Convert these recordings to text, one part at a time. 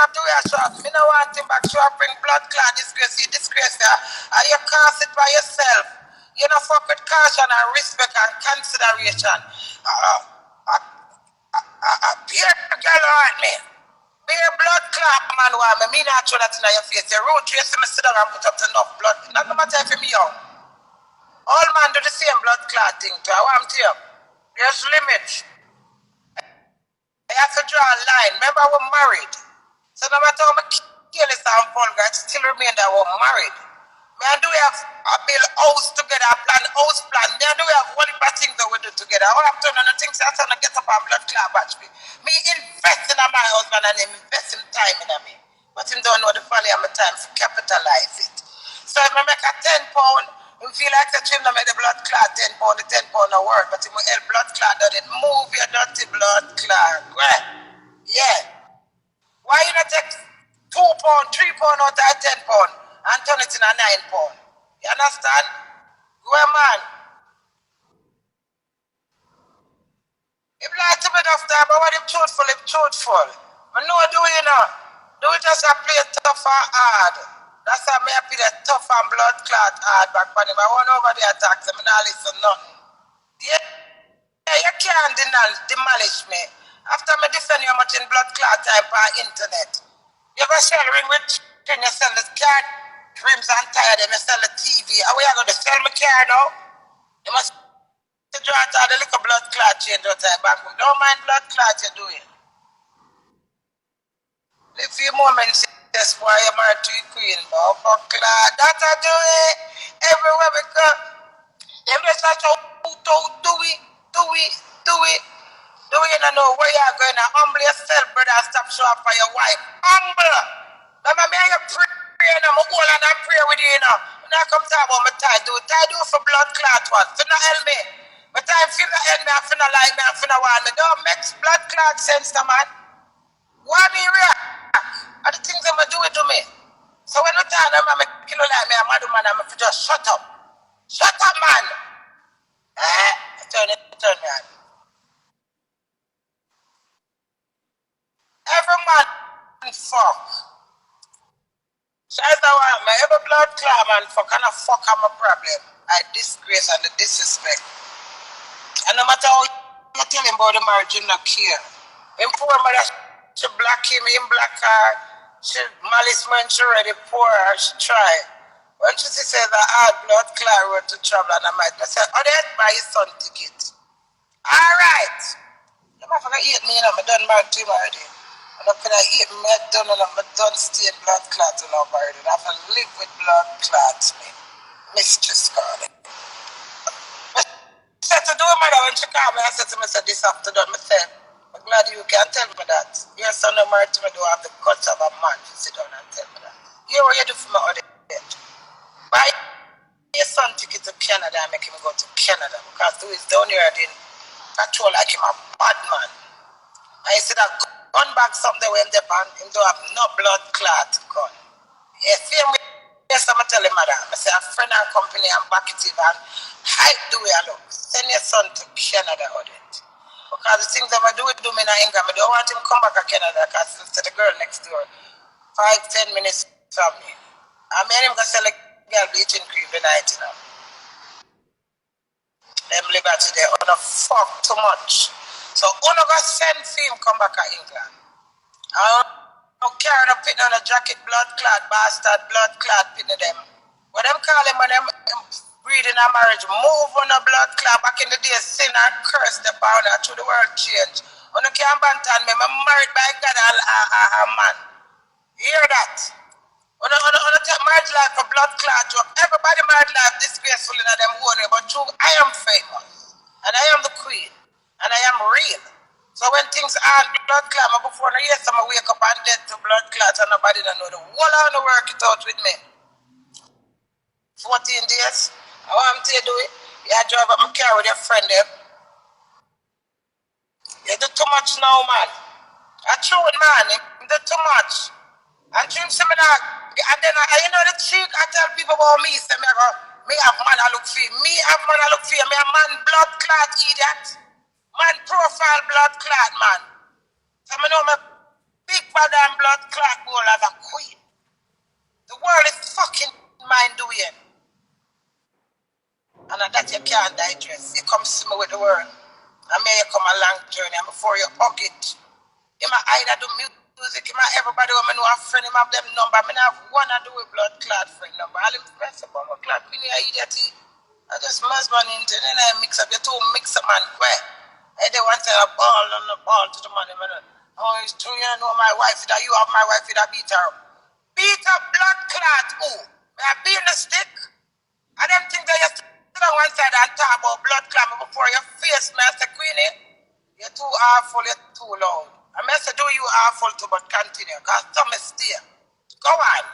have to wear shop. Me no want him back shop bring blood clot disgrace. You disgrace there. And you cause it by yourself. You know, fuck with caution and respect and consideration. Beer girl hurt me. Beer blood clot man want me. Me not show that in your face. The road trace me sit down and put up enough blood. Not no matter if me young. All man do the same blood clot thing too. I want to tell you. There's limits. I have to draw a line. Remember, I was married. So no matter how much careless and vulgar, it still remain that I was married. Me and do we have a build house together, a plan house plan. Me and do we have one of the things that we do together. All I'm doing the things I'm trying to get up and blood clot batch me. Me invest in my husband and him invest in time in me. But him don't know the value of my time to capitalize it. So if I make a £10, you feel like that him to make the blood clot £10, the £10 a word, but him will help blood clot that it move your dirty blood clot. Right? Yeah. Why you not take £2, £3 out of £10 and turn it in a £9? You understand? Go man. If like to be enough time, but what if truthful, if truthful. I know do you know. Do it just a play tough and hard. That's how me play the tough and blood clot hard back on him. I want over the attacks, I not listen nothing. Yeah, you can't demolish me. After me defend you much in blood clot type on internet. You ever sell ring with chicken, you sell the car rims and tire, then you sell the TV. How are you going to sell my car now? You must draw out all the little blood clot change out of back. Don't mind blood clot you're doing. A few moments, that's why I'm married to Queen, but fuck clot. That's how do it. Everywhere we go. Them just like do we. Do you know where you're going to humble yourself, brother, and stop showing up for your wife? Humble! Remember me and you pray and I'm all and I pray with you, you know. When I come talk about my tie do for blood clot one. Finna help me. My time finna help me, I finna like me, I finna want me. Don't make blood clot sense to man. Why me react? Are the things I'm do it to me. So when I tell them I'm a kilo like me, I'm a man, I'm just shut up. Shut up, man! Turn me on. Every man fuck. So as I want my every blood clot man fuck and I fuck I'm a problem. I disgrace and the disrespect. And no matter how you tell him about the marriage, you not care. Him poor mother, she black him, him black her, she malice when she ready poor her, she try. When she says that hard blood clot road to trouble and I might say, oh they buy his son ticket. Alright. You might forget eat me, you know, I done married to him already. I'm not gonna eat me done and I'm done stay blood clots and over it. I have to live with blood clots, me. Mistress Crawny. I said to do mother when she called me, I said to me, this afternoon, I said, I'm glad you can tell me that. Your son no married to me do have the guts of a man to sit down and tell me that. You what you do for me other day. Buy your son ticket to Canada and make him go to Canada because Dewey is down here in patrol like him a bad man. And he said that gun bag something when they ban him don't have no blood clot gun. Yeah, same way. Yes, I'm tell him madam. I say a friend and company and back it and hype Dewey along. Send your son to Canada on it. Because the things that I do with me in anger, I don't want him to come back to Canada because it's the girl next door. 5-10 minutes from me. I mean him go sell a girl bleaching cream tonight, you know. Them liberty there, on fuck too much. So uno go send film come back to England. I don't carry no pin on a jacket, blood clot, bastard, blood clot pin to them. What them call him when them breeding a marriage, move on a blood clot back in the day, sin and curse the power through the world change. Uno can't bantan me, I'm married by God a man. Hear that? Uno take marriage like a blood clot joke. Everybody married life disgraceful in them own way, but true, I am famous. And I am the queen. And I am real. So when things are blood clot, before I hear some wake up and dead to blood clot and nobody don't know the whole on the work it out with me. 14 days. I want to do it. You drive up my car with your friend there. You do too much now, man. I true it, man. You do too much. And dream seminar. And then you know the cheek I tell people about me, say me have man I look for. Me have man I look for. Me a man blood clot idiot. Man profile blood clot man. So I know my big bad and blood clot bowl as a queen. The world is fucking mind doing. And that you can't digest. You come see me with the world. I may you come a long journey and before you hug it. In my either do music, in my everybody when I know a friend, him have them number. I have one I do with blood clot friend number. I'll impress about my clot Queenie, I idiot. I just mess man into it and I mix up your two mix up man. Where? I they want to have ball on the ball to the money. Oh, it's true, you know my wife that you have my wife that beat her up. Beat up blood clot who? May I be in the stick? I don't think that you sit on one side and talk about blood clot before your face, Master Queenie. You're too awful, you're too loud. I may say do you awful too, but continue, because some is there. Go on.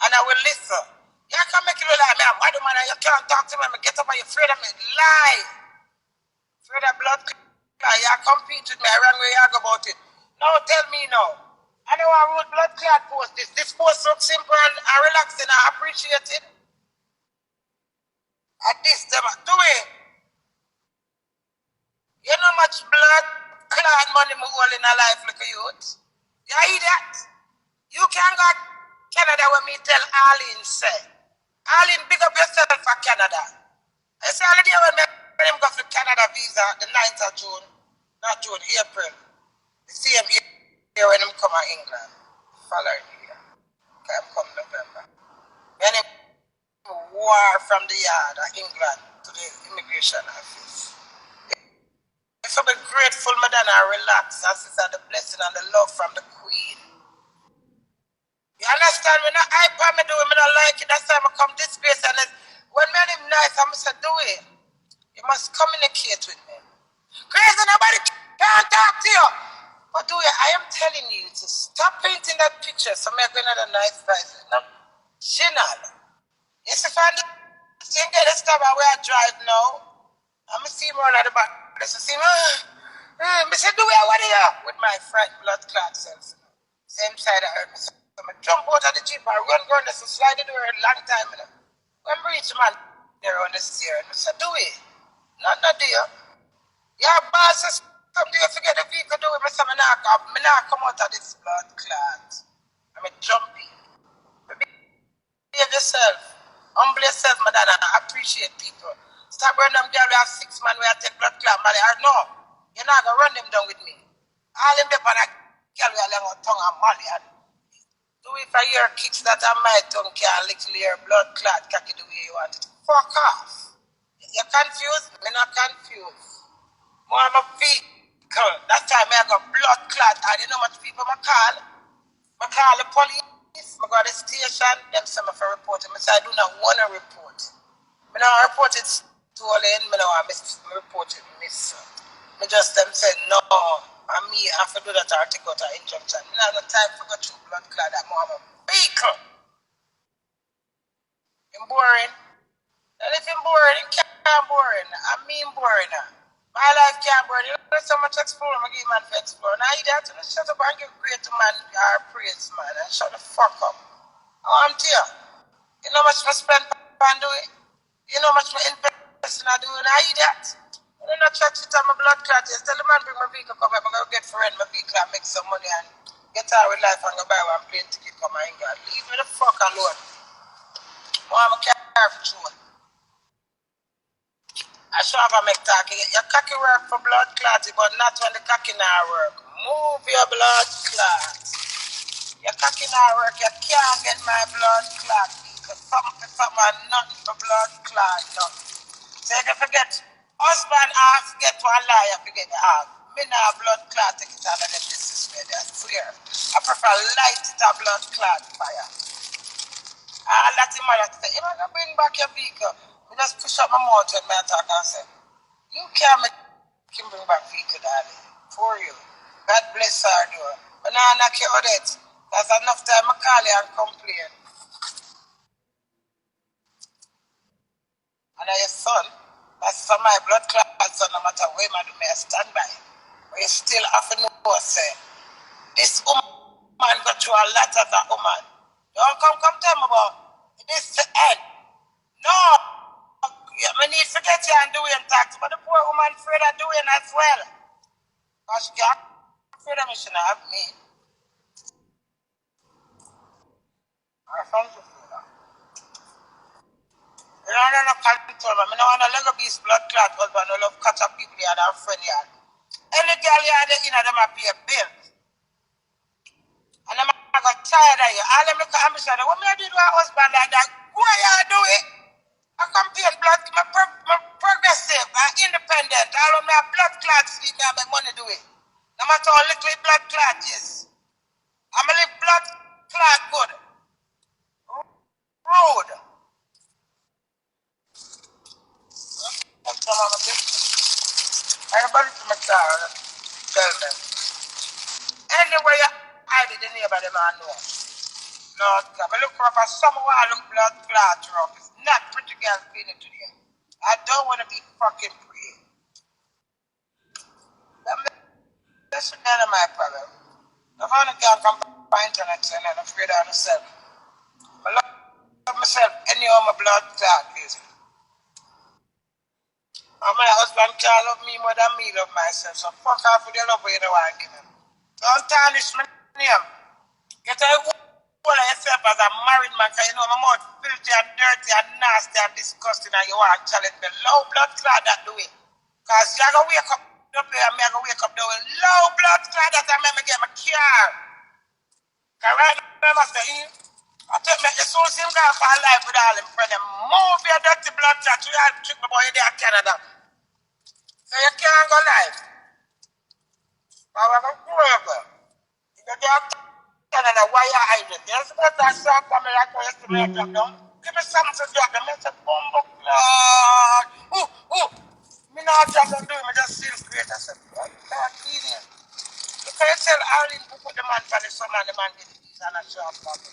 And I will listen. You can't make it like me. Why do man you can't talk to me? I get up and you're afraid of me. Lie. Afraid of blood clot. You compete with me. I ran where you go about it. No, tell me now. I know I wrote blood clot post this. This post looks simple and relaxing. I appreciate it. At this time, do it. You know much blood clot money me hold in a life like a youth. You hear that? You can go to Canada when me tell Arlene say. Arlene, big up yourself for Canada. I say all the day when him go for Canada visa the 9th of June, not June, April. The same year when him come to England. Following year. Can come November. When him war from the yard of England to the immigration office. If I be grateful, madam, I relax. As is the blessing and the love from the Queen. You understand? When I hype me do it, I don't like it. That's why I come this place and when me and him nice, I'm say do it. You must communicate with me. Crazy, nobody can't talk to you. But do it, I am telling you to stop painting that picture so I'm going to the nice prices. No, Shinal. Yes, if I think get the stuff where I drive now, I'm see him run at the back. I see him, I said, do it, what are you? With my friend, blood clot cells. Same side I heard me. So I jump out of the Jeep, I run, so slide the door a long time. When I reach man, there on the stair, and I said, do it. Not there. Yeah, boss, someday you forget the vehicle, do it. I said, I not come out of this blood clot. I'm jumping. Behave yourself. Humble yourself, madam. I appreciate people. Stop running them girl. We have 6 man where I take blood clot, Mali. I know. You're not going to run them down with me. All them there on a girl with a long tongue and Mali. Do if I hear kicks that on my tongue can't little your blood clot cocky the way you want it. Fuck off. You're confused? Me not confused. More of a vehicle. That time I got blood clot. I didn't know much people I call. I call the police. I go to the station. Them say me for report it. I say I do not want to report. I don't report it stolen. I don't want to report it miss. I just them say no. And me have to do that or take out an injunction. I don't have no time for go through blood clot that more of a vehicle. I'm boring. And if I'm boring, it can't boring. I mean boring. My life can't boring. You know so much explore. I give man for explore. Now you have to shut up and give great to man or praise man and shut the fuck up. I'm here. You know how much I spend on doing? You know how much I invest in doing? I eat that. I don't know church it on my blood clot. Just tell the man bring my vehicle come up. I'm going to get friend my vehicle and make some money and get out with life and go buy one plane ticket come and England. Leave me the fuck alone. I'm a careful. I should have a make talk. Your cocky work for blood clotting, but not when the cocky now work. Move your blood clot. Your cocky now work, you can't get my blood clot because something and nothing for blood clot, nothing. So if you forget, husband half get one lie, you forget the half. Me now blood clot, take it out of them disrespect, I swear. I prefer light it a blood clot fire. All that in my life, say, you're going to bring back your vehicle. I just push up my mouth when I talk and say, you can't make him bring back vehicle, darling. For you. God bless her, though. But now I knock you out it. There's enough time I call you and complain. And your son, that's for my blood clot son, no matter where I do, I stand by. But you still have to know, say, this woman got through a lot as a woman. Don't come tell me about this to end. No. I need to get you and do it and talk to, but the poor woman afraid of doing as well. Because she can't afraid of me, she not have me. fancy food. You know, I don't control me. I don't want to let beast blood clot husband who love catch up people here and friend here. Any girl here, they in them pay a bill. And I'm got tired of you. All them look at me say, what me I do to a husband like that? Why you do it? I come pay blood, my progressive, I'm independent. All of my blood clots sleep, I make money do it. No matter how little blood clot is. I'm a little blood clot good. Road. Everybody to my car, tell them. Anyway, I did the neighbor, them I know. Lord God, I look for someone I look blood clot rough. It's not pretty girl feeling today. I don't want to be fucking free. That's none of my problem. If I can't come by internet and I'm afraid of myself. I love myself any of my blood clot is. And my husband can't love me more than me love myself. So fuck off with the love you don't want to give him. Don't tarnish my name. Get a hold of yourself as a married man, because you know my mouth filthy and dirty and nasty and disgusting and you want to challenge me. Low blood clot that do it. Because you're going to wake up and I'm going to wake up doing low blood clot that I make me get my car. Because right now I must say, I take me the soul sim guy for life with all them friends. Move your dirty blood clot. You have to trick me boy there in Canada. So you can't go live. I want to go over. You go there Canada, why you hiding? There's a song for me like I used to make them down. Give me something to drop them. It's a bomb clock. Ooh. Me not drop them doing, me just feel great. I said, what that idiot? You can tell Arlene who put the man for the summer and the man did it. He's on a shop for me.